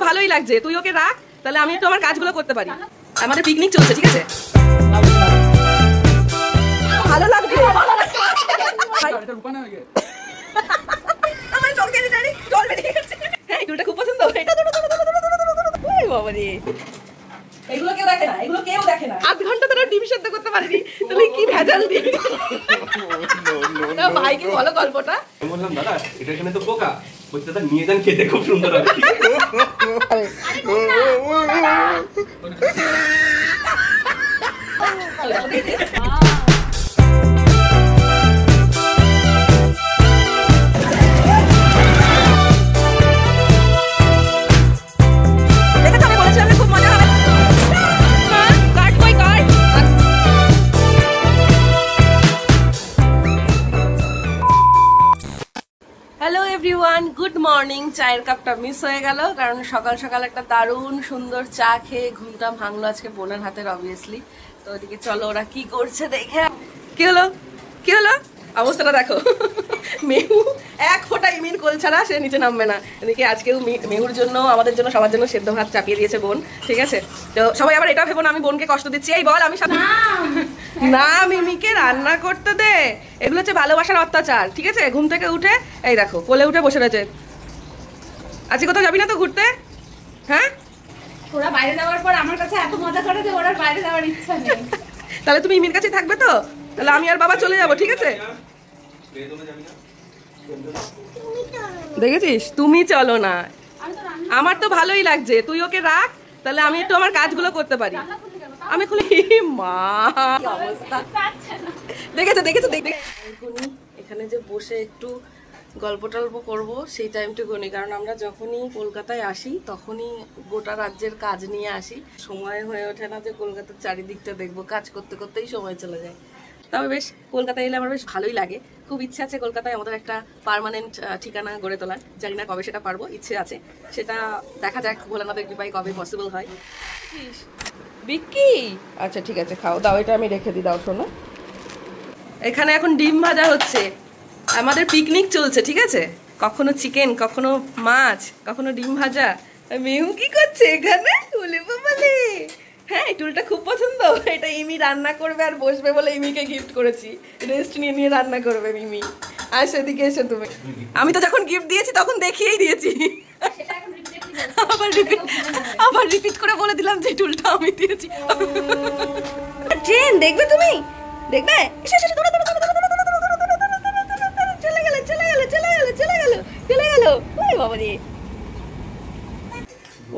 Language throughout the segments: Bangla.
ভালোই লাগছে, তুই ওকে রাখ, তাহলে আমি একটু আমার কাজগুলো করতে পারি। আমাদের পিকনিক চলছে, ঠিক আছে? ভালো লাগছে। আমার চোখ দিয়ে জল বেরিয়ে গেছে। হ্যাঁ, টুলটা খুব পছন্দ। বাবা রে, এগুলো কেউ দেখে না, এগুলো কেউ দেখে না। 8 ঘন্টা ধরে ডিম সেদ্ধ করতে পারিনি, তুমি কি ভেজাল দিয়ে। না ভাইকে বলো গল্পটা। আমি বললাম দাদা এটা এখানে তো পোকা, বলছে দাদা নিয়ে যান, খেতে খুব সুন্দর হবে। Hello everyone, good morning. চায়ের কাপটা মিস হয়ে গেল, কারণ সকাল সকাল একটা দারুণ সুন্দর চা খেয়ে ঘুমটা ভাঙলো আজকে বোনের হাতের, অবভিয়াসলি। তো ওদিকে চলো ওরা কি করছে দেখে। কি হলো কি হলো, অবস্থাটা দেখো। মেহু এক ফোঁটা ইমিন কোল ছাড়া সে নিচে নামবে না। এদিকে আজকেও মেহুর জন্য, আমাদের জন্য, সবার জন্য সেদ্ধ ভাত চাপিয়ে দিয়েছে বোন, ঠিক আছে? তো সবাই আবার এটা ভেবো না আমি বোনকে কষ্ট দিচ্ছি। এই বল, আমি না, মিমিকে রান্না করতে দে। এগুলো হচ্ছে ভালোবাসার অত্যাচার, ঠিক আছে? ঘুম থেকে উঠে এই দেখো কোলে উঠে বসে রয়েছে। আজকে কোথাও যাবি না তো ঘুরতে? হ্যাঁ, ওরা বাইরে যাওয়ার পর আমার কাছে এত মজা করে যে ওরা বাইরে যাওয়ার ইচ্ছা নেই। তাহলে তুমি ইমির কাছে থাকবে তো? তাহলে আমি আর বাবা চলে যাবো, ঠিক আছে? দেখেছিস, তুমি চলো না। আমার তো ভালোই লাগছে, তুই ওকে রাখ, তাহলে আমি একটু আমার কাজগুলো করতে পারি। আমি খুলে মা অবস্থা দেখেছো দেখেছো দেখে এখানে যে বসে একটু গল্প টল্প করবো সেই টাইমটুকুনি, কারণ আমরা যখনই কলকাতায় আসি তখনই গোটা রাজ্যের কাজ নিয়ে আসি, সময় হয়ে ওঠে না যে কলকাতার চারিদিকটা দেখবো, কাজ করতে করতেই সময় চলে যায়। তবে বেশ কলকাতায় এলে আমার বেশ ভালোই লাগে, খুব ইচ্ছে আছে কলকাতায় আমাদের একটা পার্মানেন্ট ঠিকানা গড়ে তোলার। জানি না কবে সেটা পারবো, ইচ্ছে আছে, সেটা দেখা যাক ভোলানাথের কৃপায় কবে পসিবল হয়। বিক্কি, আচ্ছা ঠিক আছে, খাও, দাও, এটা আমি রেখে দিই, দাও শোনো। এখানে এখন ডিম ভাজা হচ্ছে, আমাদের পিকনিক চলছে, ঠিক আছে? কখনো চিকেন, কখনো মাছ, কখনো ডিম ভাজা। মেহু কি করছে এখানে? বলে বাবালে, হ্যাঁ এই টুলটা খুব পছন্দ। এটা ইমি রান্না করবে আর বসবে বলে ইমিকে গিফট করেছি, রেস্ট নিয়ে নিয়ে রান্না করবে মিমি। আর সেদিকে এসো তুমি, আমি তো যখন গিফট দিয়েছি তখন দেখিয়েই দিয়েছি, আবার রিপিট করে বলে দিলাম যে টুলটা আমি দিয়েছি। ট্রেন দেখবে তুমি, দেখবে? চলে গেল চলে গেল চলে গেল চলে গেল চলে গেল। ওই বাবা রে,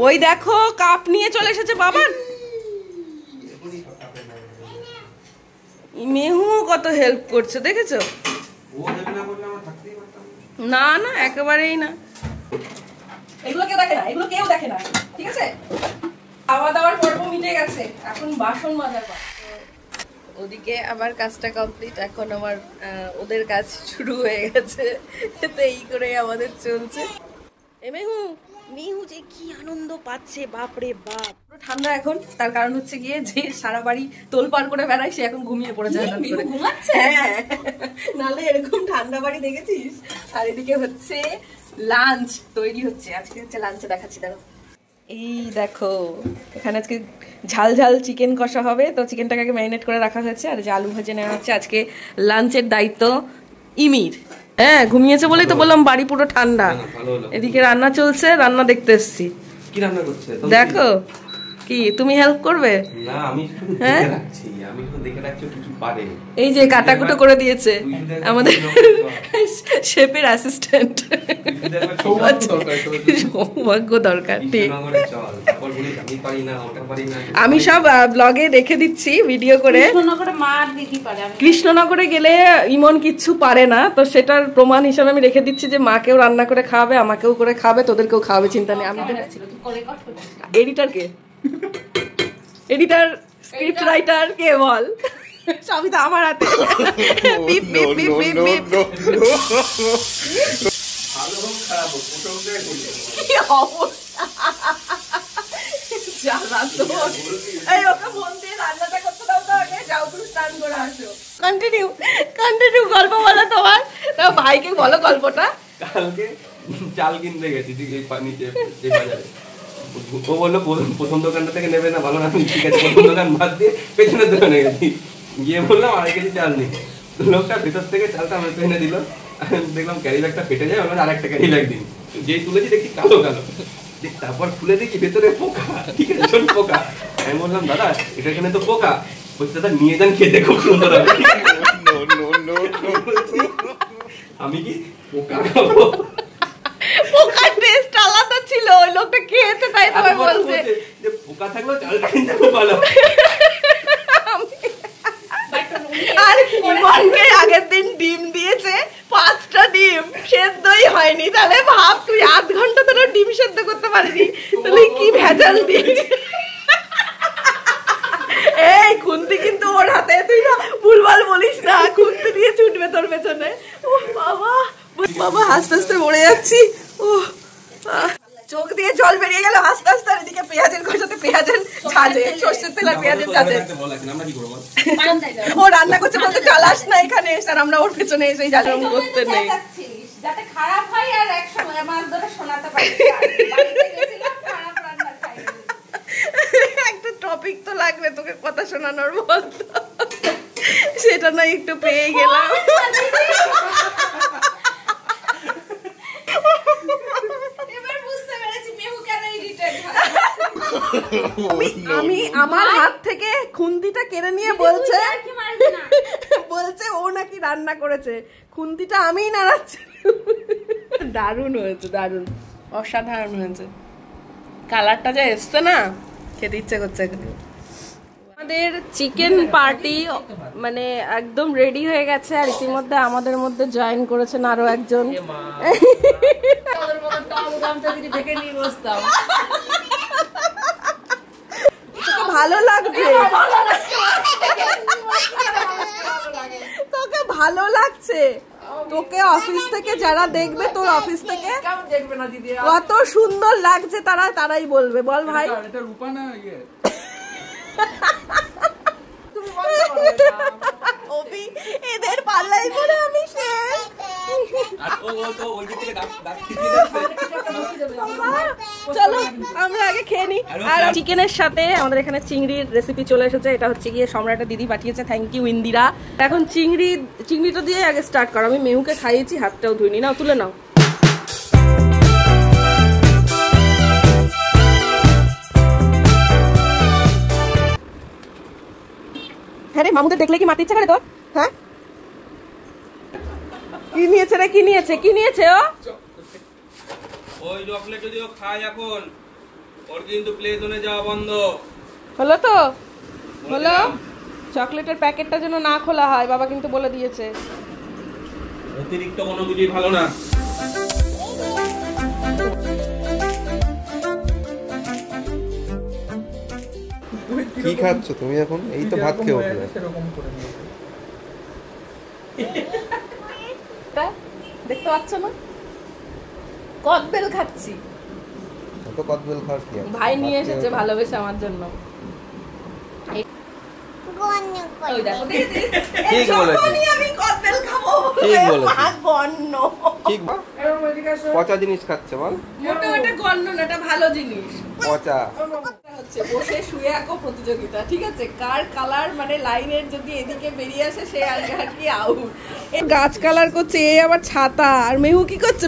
ওই দেখো কাপ নিয়ে চলে এসেছে বাবা। মেহু কত হেল্প করছে দেখেছো? না না, একেবারেই না। এগুলো কেউ দেখে না, এগুলো কেউ দেখে না, ঠিক আছে? খাওয়া দাওয়ার পর্ব মিটে গেছে, এখন বাসন মাজার পর। ওদিকে আমার কাজটা কমপ্লিট, এখন আমার ওদের কাজ শুরু হয়ে গেছে। তো এই করে আমাদের চলছে। মেহু মেহু যে কি আনন্দ পাচ্ছে, বাপরে বাপ। পুরো ঠান্ডা এখন, তার কারণ হচ্ছে গিয়ে যে সারা বাড়ি তোলপাড় করে বেড়ায়, সে এখন ঘুমিয়ে পড়েছে। ঘুমাচ্ছে, হ্যাঁ, নালে এরকম ঠান্ডা বাড়ি দেখেছিস? আর এদিকে হচ্ছে লাঞ্চ তৈরি হচ্ছে, আজকে হচ্ছে লাঞ্চে দেখাচ্ছি, দেখো। এই দেখো এখানে আজকে ঝাল ঝাল চিকেন কষা হবে, তো চিকেনটাকে ম্যারিনেট করে রাখা হয়েছে। আর যে আলু ভেজে নেওয়া হচ্ছে, আজকে লাঞ্চের দায়িত্ব ইমির। হ্যাঁ, ঘুমিয়েছে বলেই তো বললাম বাড়ি পুরো ঠান্ডা। এদিকে রান্না চলছে, রান্না দেখতে এসছি। কি রান্না করছে দেখো, কি তুমি হেল্প করবে? না, আমি শুধু দেখে রাখছি, আমি শুধু দেখে রাখছি কিছু পারে। এই যে কাটাকুটো করে দিয়েছে আমাদের শেফের অ্যাসিস্ট্যান্ট। সৌভাগ্য দরকার, ঠিক। আমি সব ব্লগে রেখে দিচ্ছি ভিডিও করে। কৃষ্ণনগরে গেলে ইমন কিচ্ছু পারে না, তো সেটার প্রমাণ হিসাবে আমি রেখে দিচ্ছি যে মাকেও রান্না করে খাওয়াবে, আমাকেও করে খাওয়াবে, তোদেরকেও খাওয়াবে, চিন্তা নেই। আমি এডিটর কে? এডিটর, স্ক্রিপ্ট রাইটার কে বল? সবই তো আমার হাতে। Beep beep beep beep beep. ভালো হোক খারাপ হোক, কি অবস্থা! জ্বালা তো। এই ওকে মন দিয়ে রান্নাটা করতে দাও তো আগে, যাও তুমি স্নান করে আসো। কন্টিনিউ কন্টিনিউ গল্প বলো তোমার। তো ভাইকে বলো গল্পটা। কালকে চাল কিনতে গেছি, ঠিক এই পানিতে, এই বাজারে ও বললো প্রথম দোকানটা থেকে নেবে না, ভালো না। ঠিক আছে, প্রথম দোকান বাদ দিয়ে পেছনের দোকানে গেছি, গিয়ে বললাম 2.5 কেজি চাল নেই। লোকটা ভেতর থেকে চালটা আমার এনে দিল, দেখলাম ক্যারি ব্যাগটা ফেটে যায়, আমরা আরেকটা ক্যারি ব্যাগ দিন, যেই তুলেছি দেখি কালো কালো, তারপর খুলে দেখি ভেতরে পোকা, ঠিক আছে, ছোট পোকা। আমি বললাম দাদা এটা এখানে তো পোকা, বলছি দাদা নিয়ে যান খেতে খুব সুন্দর হবে। আমি কি পোকা খাবো? পোকার টেস্ট আলাদা ছিল, ওই লোকটা খেয়েছে তাই তোমায় বলছে যে পোকা থাকলেও চালটা কিন্তু খুব ভালো। আর ইমনকে আগের দিন ডিম দিয়েছে, 5টা ডিম সেদ্ধই হয়নি। তাহলে ভাব তুই 8 ঘন্টা ধরে ডিম সেদ্ধ করতে পারিনি, তাহলে কি ভেজাল ডিম। এই খুন্তি কিন্তু ওর হাতে, তুই না ভুলভাল বলিস না, খুন্তি দিয়ে ছুটবে তোর পেছনে। ও বাবা বাবা, হাসতে হাসতে মরে যাচ্ছি। ও চোখ দিয়ে জল বেরিয়ে গেল হাসতে হাসতে। আর এদিকে পেঁয়াজের খোসাতে পেঁয়াজের ঝাঁঝে, সর্ষের তেল আর পেঁয়াজের ঝাঁঝে ও রান্না করছে, বলতে চালাস না এখানে, আর আমরা ওর পেছনে এসে জ্বালাম করতে নেই যাতে খারাপ হয় আর একসময় মাছ ধরে শোনাতে পারি। একটা টপিক তো লাগবে তোকে কথা শোনানোর মতো, সেটা না একটু পেয়ে গেলাম। আমি আমার হাত থেকে খুন্তিটা কেড়ে নিয়ে বলছে ও নাকি রান্না করেছে, খুন্তিটা আমিই নাড়াচ্ছি। দারুণ হয়েছে, দারুণ, অসাধারণ হয়েছে। কালারটা যা এসছে না, খেতে ইচ্ছে করছে। আমাদের চিকেন পার্টি মানে একদম রেডি হয়ে গেছে, আর ইতিমধ্যে আমাদের মধ্যে জয়েন করেছেন আরো একজন। ভালো লাগছে, তোকে ভালো লাগছে, তোকে অফিস থেকে যারা দেখবে, তোর অফিস থেকে কত সুন্দর লাগছে তারাই বলবে। বল ভাই, এদের পাল্লাই পরে আমি শেষ। চলো আমরা আগে খেয়ে নিই। আর চিকেনের সাথে আমাদের এখানে চিংড়ির রেসিপি চলে এসেছে, এটা হচ্ছে গিয়ে সম্রাটের দিদি পাঠিয়েছে, থ্যাংক ইউ ইন্দিরা। এখন চিংড়িটা দিয়ে আগে স্টার্ট করো। আমি মেহুকে খাইয়েছি, হাতটাও ধুইনি, নাও তুলে নাও। হ্যাঁ রে, মামুদের দেখলে কি মাটি ইচ্ছা করে তোর? হ্যাঁ, কি নিয়েছে রে, কি নিয়েছে ও? ওই চকলেট যদি ও খায় এখন, ওর কিন্তু প্লে জোনে যাওয়া বন্ধ। হলো তো, হলো। চকলেটের প্যাকেটটা যেন না খোলা হয়, বাবা কিন্তু বলে দিয়েছে। অতিরিক্ত কোনো কিছুই ভালো না। কি খাচ্ছ তুমি এখন? এই তো ভাত খেয়ে উঠলে। দেখতে পাচ্ছ না, কদবেল খাচ্ছি। কত কদবেল খাস কি? ভাই নিয়ে এসেছে ভালোবেসে আমার জন্য। ওই দেখো, ঠিক বলেছিস, আমি কদবেল খাবো, ঠিক বলেছিস, গণ্য ঠিক। পচা জিনিস খাচ্ছে বল? মোটা ওটা গণ্য না, এটা ভালো জিনিস। পচা হচ্ছে বসে শুয়ে আঁকো প্রতিযোগিতা, ঠিক আছে? কার কালার মানে লাইনের যদি এদিকে বেরিয়ে আসে সে আর কি আউট। গাছ কালার করছে, এ আবার ছাতা। আর মেহু কি করছে?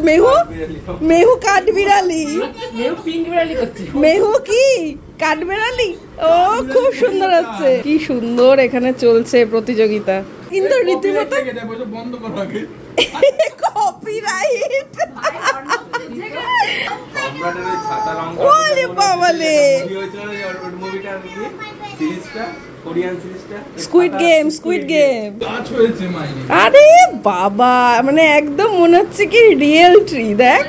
মেহু কাঠবিড়ালি, মেহু কি কাঠবিড়ালি? ও খুব সুন্দর হচ্ছে, কি সুন্দর এখানে চলছে প্রতিযোগিতা। কিন্তু রীতিমতো কপিরাইট। ওরে বাবালে, স্কুইড গেম। আরে বাবা, মানে একদম মনে হচ্ছে কি রিয়েল ট্রি। দেখ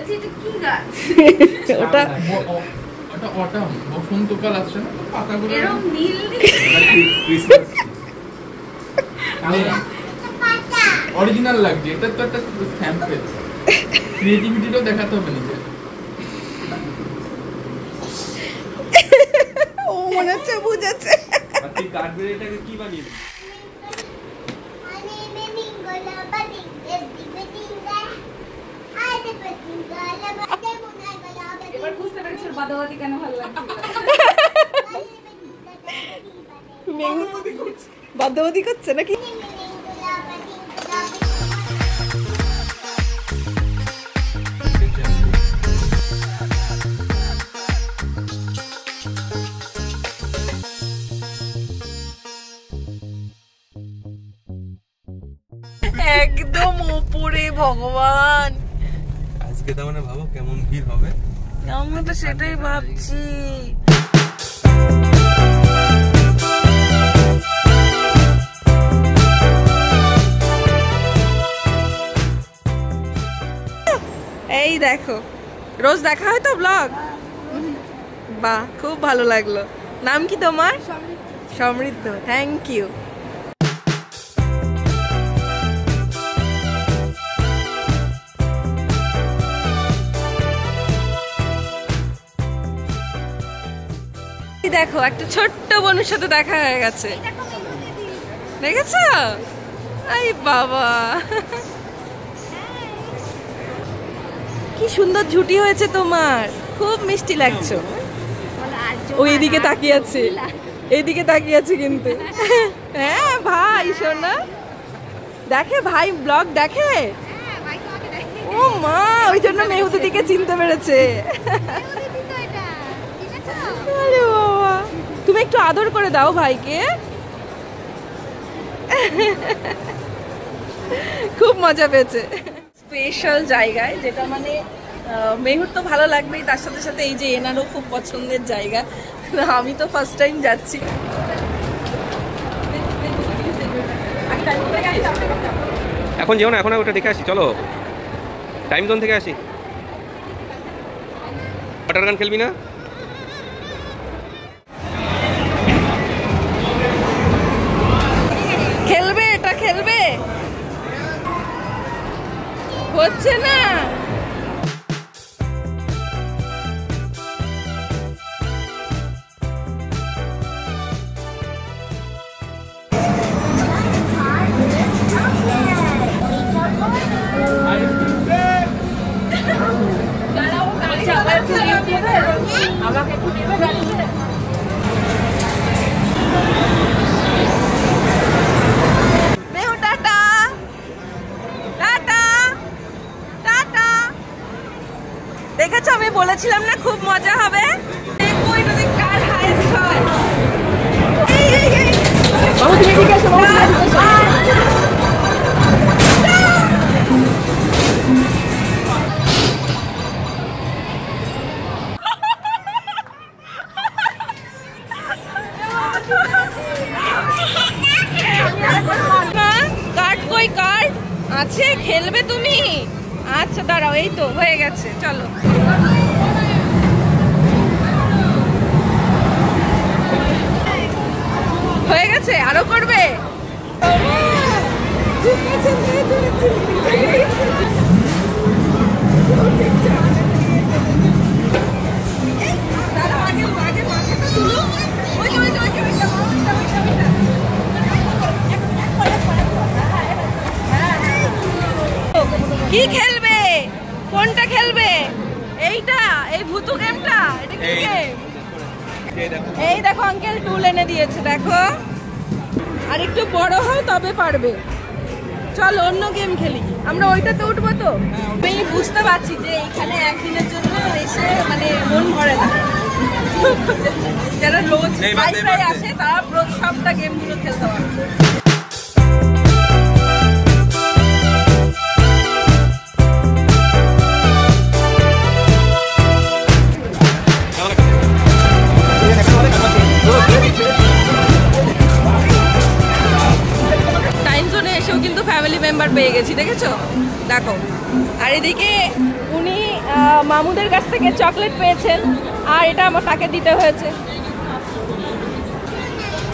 ওটা বসন্তকাল আছে না, পাতাগুলো এরকম নীল অরিজিনাল লাগছে। এটা তো একটা স্যাম্পল, ক্রিয়েটিভিটিটাও দেখাতে হবে নিজে। ও মনে হচ্ছে বুঝেছে। তুই কাঠবিড়ালিটাকে কি বানিয়েছিস? এবার বুঝতে পেরেছি ওর বাদাবাদি কেন ভালো লাগছিল। বাদ্যবাদী করছে নাকি? একদম উপরে ভগবান। আজকে তো মানে ভাবো কেমন ভিড় হবে। আমি তো সেটাই ভাবছি। এই দেখো, রোজ দেখা হয় তো ব্লগ। বাহ, খুব ভালো লাগলো। নাম কি তোমার? সমৃদ্ধ। Thank you. দেখো, একটা ছোট্ট বোনের সাথে দেখা হয়ে গেছে, দেখেছ? এই বাবা, কি সুন্দর ঝুটি হয়েছে তোমার, খুব মিষ্টি লাগছো। ওইদিকে তাকিয়ে আছে, এইদিকে তাকিয়ে আছে কিন্তু। হ্যাঁ ভাই, শোনা দেখে, ভাই ব্লগ দেখে। ও মা, ওই জন্য মেহুদি দিকে চিনতে পেরেছে। আরে বাবা, তুমি একটু আদর করে দাও ভাইকে। খুব মজা পেয়েছে। স্পেশাল জায়গায়, যেটা মানে মেহুর তো ভালো লাগবেই, তার সাথে সাথে এই যে এনারও খুব পছন্দের জায়গা। আমি তো ফার্স্ট টাইম যাচ্ছি। এখন যেও না, এখন ওটা দেখে আসি, চলো টাইম জোন থেকে আসি। ওয়াটার গান খেলবি না? খেলবে, এটা খেলবে, হচ্ছে না। দেখেছো, আমি বলেছিলাম না খুব মজা হবে। কার্ড কই, কার্ড আছে, খেলবে তুমি? আচ্ছা দাঁড়াও, এই তো হয়ে গেছে, চলো। হয়ে গেছে, আরো করবে? কি খেলবে? কোনটা খেলবে? এইটা, এই ভুতু গেমটা? এটা কি গেম? এই দেখো, আঙ্কেল টুল এনে দিয়েছে, দেখো। আর একটু বড় হও তবে পারবে। চল অন্য গেম খেলি। আমরা ওইটাতে উঠবো তো? আমি বুঝতে পারছি যে এখানে একদিনের জন্য এসে মানে মন ভরে না। যারা রোজ প্রায় আসে তারা রোজ সবটা গেমগুলো খেলতে পারবে। ফ্যামিলি মেম্বার পেয়ে গেছি, দেখেছো? দেখো, আর এদিকে উনি মামুদের কাছ থেকে চকলেট পেয়েছেন, আর এটা আমার তাকে দিতে হয়েছে।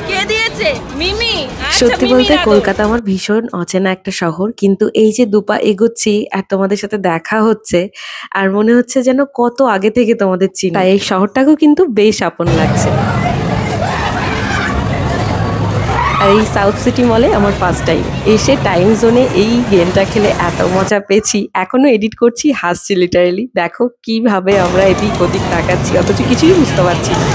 কে দিয়েছে? মিমি। সত্যি বলতে কলকাতা আমার ভীষণ অচেনা একটা শহর, কিন্তু এই যে দুপা এগোচ্ছি আর তোমাদের সাথে দেখা হচ্ছে, আর মনে হচ্ছে যেন কত আগে থেকে তোমাদের চিনি। তাই এই শহরটাকেও কিন্তু বেশ আপন লাগছে। আর এই সাউথ সিটি মলে আমার ফার্স্ট টাইম এসে টাইম জোনে এই গেমটা খেলে এত মজা পেয়েছি, এখনো এডিট করছি, হাসছি লিটারেলি। দেখো কিভাবে আমরা এদিক ওদিক তাকাচ্ছি, অথচ কিছুই বুঝতে পারছি না।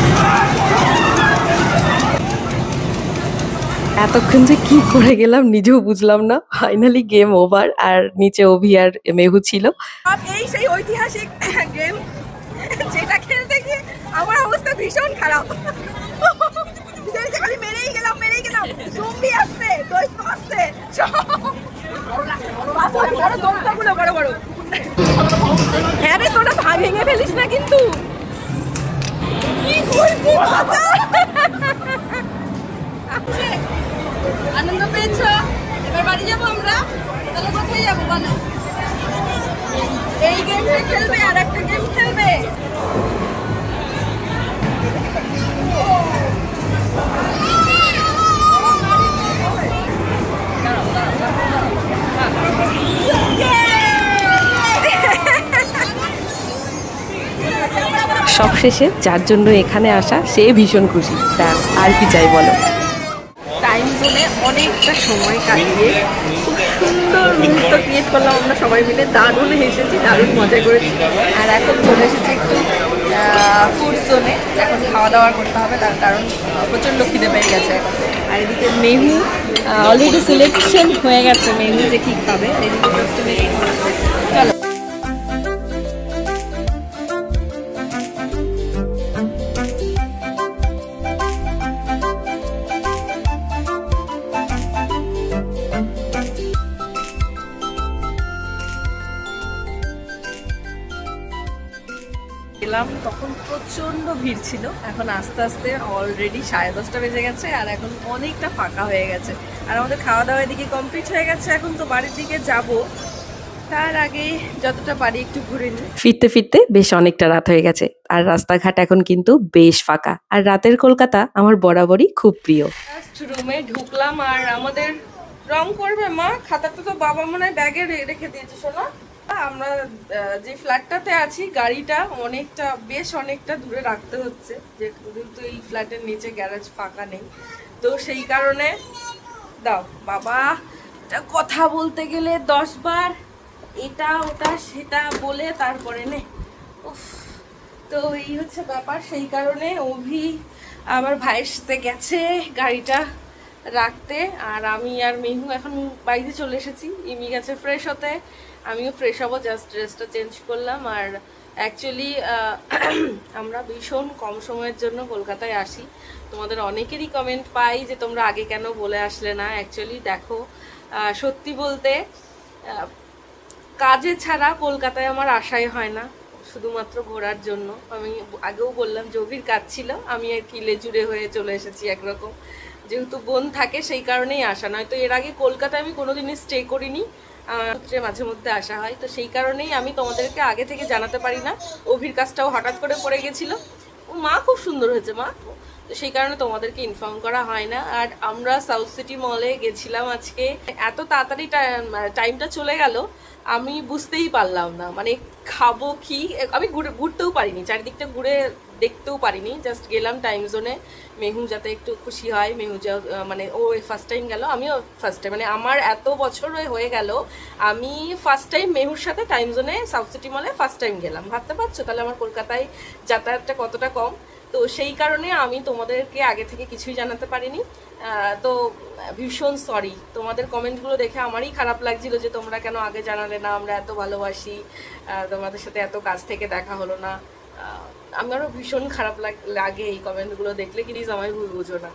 এতক্ষণ যে কি করে গেলাম নিজেও বুঝলাম না। ফাইনালি গেম ওভার, আর নিচে অভি আর মেহু ছিল। এই সেই ঐতিহাসিক গেম যেটা খেলতে গিয়ে আমার অবস্থা ভীষণ খারাপ। খালি মেরেই গেলাম জম্বি আসছে, দৈত্য আসছে, বড় বড়। হ্যাঁ রে, তোরা ভেঙে ফেলিস না কিন্তু। আনন্দ পেয়েছ? এবার বাড়ি যাবো আমরা, তাহলে কোথায় যাবো বলো? এই গেমটা খেলবে আর একটা গেম খেলবে। সবশেষে যার জন্য এখানে আসা সে ভীষণ খুশি, ব্যাস আর কি চাই বলো। টাইম জোনে অনেকটা সময় কাটিয়ে খুব সুন্দর মুহূর্ত ক্রিয়েট করলাম আমরা সবাই মিলে, দারুণ হেসেছি, দারুণ মজা করেছি। আর এখন চলে এসেছি একটু ফুড জোনে, এখন খাওয়া দাওয়া করতে হবে, তার কারণ প্রচণ্ড খিদে পেয়ে গেছে এখন। আর এদিকে মেহু অলরেডি সিলেকশন হয়ে গেছে, মেহু যে কী খাবে এদিকে চলো। তখন প্রচন্ড ভিড় ছিল, এখন আস্তে আস্তে অলরেডি 10:30 বেজে গেছে, আর এখন অনেকটা ফাঁকা হয়ে গেছে। আর আমাদের খাওয়া দাওয়া এদিকে কমপ্লিট হয়ে গেছে, এখন তো বাড়ির দিকে যাব, তার আগে যতটা পারি একটু ঘুরে নিই। ফিরতে ফিরতে বেশ অনেকটা রাত হয়ে গেছে, আর রাস্তাঘাট এখন কিন্তু বেশ ফাঁকা। আর রাতের কলকাতা আমার বরাবরই খুব প্রিয়। রুমে ঢুকলাম, আর আমাদের রং করবে মা, খাতাটা তো বাবা মনে হয় ব্যাগে রেখে দিয়েছে শোনা। আমরা যে ফ্ল্যাটটাতে আছি গাড়িটা বেশ অনেকটা দূরে রাখতে হচ্ছে, যেহেতু এই ফ্ল্যাটের নিচে গ্যারেজ ফাঁকা নেই, তো সেই কারণে দাও বাবা কথা বলতে গেলে 10 বার এটা ওটা সেটা বলে তারপরে নে। উফ, তো এই হচ্ছে ব্যাপার। সেই কারণে অভি আমার ভাইয়ের সাথে গেছে গাড়িটা রাখতে, আর আমি আর মেহু এখন বাড়িতে চলে এসেছি। ইমি গেছে ফ্রেশ হতে, আমিও ফ্রেশ হবো, জাস্ট ড্রেসটা চেঞ্জ করলাম। আর অ্যাকচুয়ালি আমরা ভীষণ কম সময়ের জন্য কলকাতায় আসি, তোমাদের অনেকেরই কমেন্ট পাই যে তোমরা আগে কেন বলে আসলে না। অ্যাকচুয়ালি দেখো, সত্যি বলতে কাজে ছাড়া কলকাতায় আমার আশাই হয় না, শুধুমাত্র ঘোরার জন্য। আমি আগেও বললাম জভির কাজ ছিল, আমি আর কি লেজুড়ে হয়ে চলে এসেছি একরকম, যেহেতু বোন থাকে সেই কারণেই আসা। নয়তো এর আগে কলকাতায় আমি কোনোদিনই স্টে করিনি, মাঝে মধ্যে আসা হয়, তো সেই কারণেই আমি তোমাদেরকে আগে থেকে জানাতে পারি না। অভির কাজটাও হঠাৎ করে পড়ে গেছিল, ও মা খুব সুন্দর হয়েছে মা, তো সেই কারণে তোমাদেরকে ইনফর্ম করা হয় না। আর আমরা সাউথ সিটি মলে গেছিলাম আজকে, এত তাড়াতাড়ি টাইমটা চলে গেল আমি বুঝতেই পারলাম না, মানে খাবো কি, আমি ঘুরতেও পারিনি, চারিদিকটা ঘুরে দেখতেও পারিনি, জাস্ট গেলাম টাইম জোনে। মেহু যাতে একটু খুশি হয়, মেহু মানে ও ফার্স্ট টাইম গেল, আমিও ফার্স্ট টাইম, মানে আমার এত বছর হয়ে গেল আমি ফার্স্ট টাইম মেহুর সাথে টাইম জোনে সাউথ সিটি মলে ফার্স্ট টাইম গেলাম। ভাবতে পারছো তাহলে আমার কলকাতায় যাতায়াতটা কতটা কম। তো সেই কারণে আমি তোমাদেরকে আগে থেকে কিছুই জানাতে পারিনি, তো ভীষণ সরি। তোমাদের কমেন্টগুলো দেখে আমারই খারাপ লাগছিল যে তোমরা কেন আগে জানালে না, আমরা এত ভালোবাসি, তোমাদের সাথে এত কাছ থেকে দেখা হলো না। আমারও ভীষণ খারাপ লাগে এই কমেন্টগুলো দেখলে, প্লিজ আমায় ভুল বুঝো না।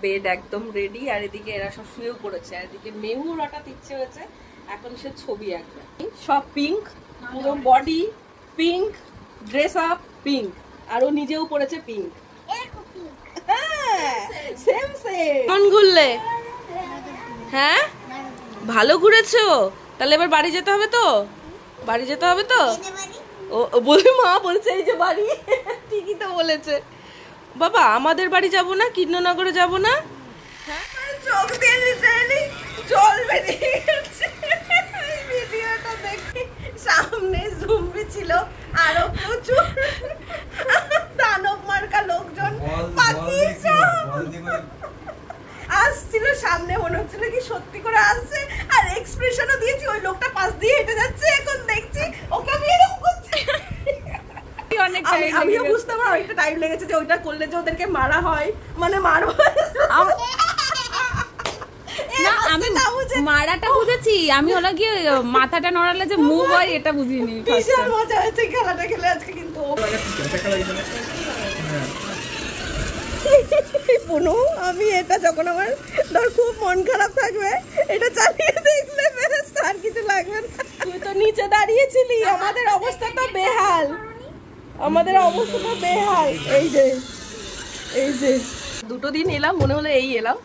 বেড একদম রেডি, আর এদিকে এরা সব শুয়েও পড়েছে, আর এদিকে মেহুর হঠাৎ ইচ্ছে হয়েছে এখন সে ছবি আঁকবে। সব পিঙ্ক, পুরো body pink, dress up pink, আর ও নিজেও পড়েছে পিঙ্ক। Same same. কোন ঘুরলে? হ্যাঁ ভালো ঘুরেছো, তাহলে এবার বাড়ি যেতে হবে তো, বাড়ি যেতে হবে তো। ও বলে মা বলছে এই যে বাড়ি, ঠিকই তো বলেছে বাবা। আমাদের বাড়ি যাব না, কৃষ্ণনগরে যাব না? হ্যাঁ চোখ দিয়ে জল বেরিয়ে গেছে। ভিডিওটা দেখি সামনে জুম্বি ছিল, আরো প্রচুর দানব মার্কা লোকজন আসছিল সত্যি করে আসছে আর এক্সপ্রেশনও দিয়েছি। ওই লোকটা পাশ দিয়ে হেঁটে যাচ্ছে, এখন দেখছি ওকে আমি এরকম করছি। আমিও বুঝতে পারি অনেকটা টাইম লেগেছে যে ওইটা করলে যে ওদেরকে মারা হয়, মানে মারবো না, আমি মারাটা বুঝেছি, আমি ওরা গিয়ে মাথাটা নড়ালে যে মুভ হয় এটা বুঝিনি। বিশাল মজা হয়েছে খেলাটা খেলে আজকে। কিন্তু পুনু আমি এটা যখন আমার ধর খুব মন খারাপ থাকবে এটা চালিয়ে দেখলে আর কিছু লাগবে না। তুই তো নিচে দাঁড়িয়েছিলি, আমাদের অবস্থা তো বেহাল, আমাদের অবস্থা তো বেহাল। এই যে দুটো দিন এলাম, মনে হলো এই এলাম,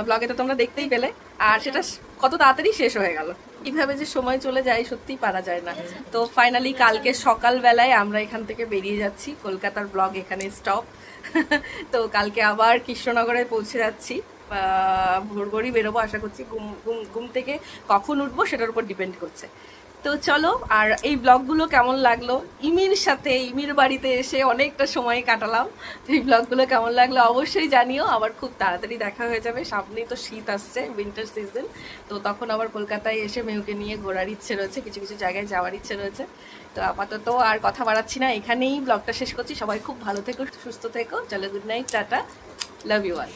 ব্লগে তো তোমরা দেখতেই পেলে, আর সেটা কত তাড়াতাড়ি শেষ হয়ে গেল। কিভাবে যে সময় চলে যায় সত্যিই পারা যায় না। তো ফাইনালি কালকে সকালবেলায় আমরা এখান থেকে বেরিয়ে যাচ্ছি, কলকাতার ব্লগ এখানে স্টপ। তো কালকে আবার কৃষ্ণনগরে পৌঁছে যাচ্ছি, ভোরভোরই বেরোবো আশা করছি। ঘুম থেকে কখন উঠবো সেটার উপর ডিপেন্ড করছে। তো চলো, আর এই ব্লগগুলো কেমন লাগলো, ইমির সাথে ইমির বাড়িতে এসে অনেকটা সময় কাটালাম, তো এই ব্লগগুলো কেমন লাগলো অবশ্যই জানিও। আবার খুব তাড়াতাড়ি দেখা হয়ে যাবে, সামনেই তো শীত আসছে, উইন্টার সিজন, তো তখন আবার কলকাতায় এসে মেয়েকে নিয়ে ঘোরার ইচ্ছে রয়েছে, কিছু কিছু জায়গায় যাওয়ার ইচ্ছে রয়েছে। তো আপাতত আর কথা বাড়াচ্ছি না, এখানেই ব্লগটা শেষ করছি। সবাই খুব ভালো থেকো, সুস্থ থেকো, চলো good night, tata, love you all.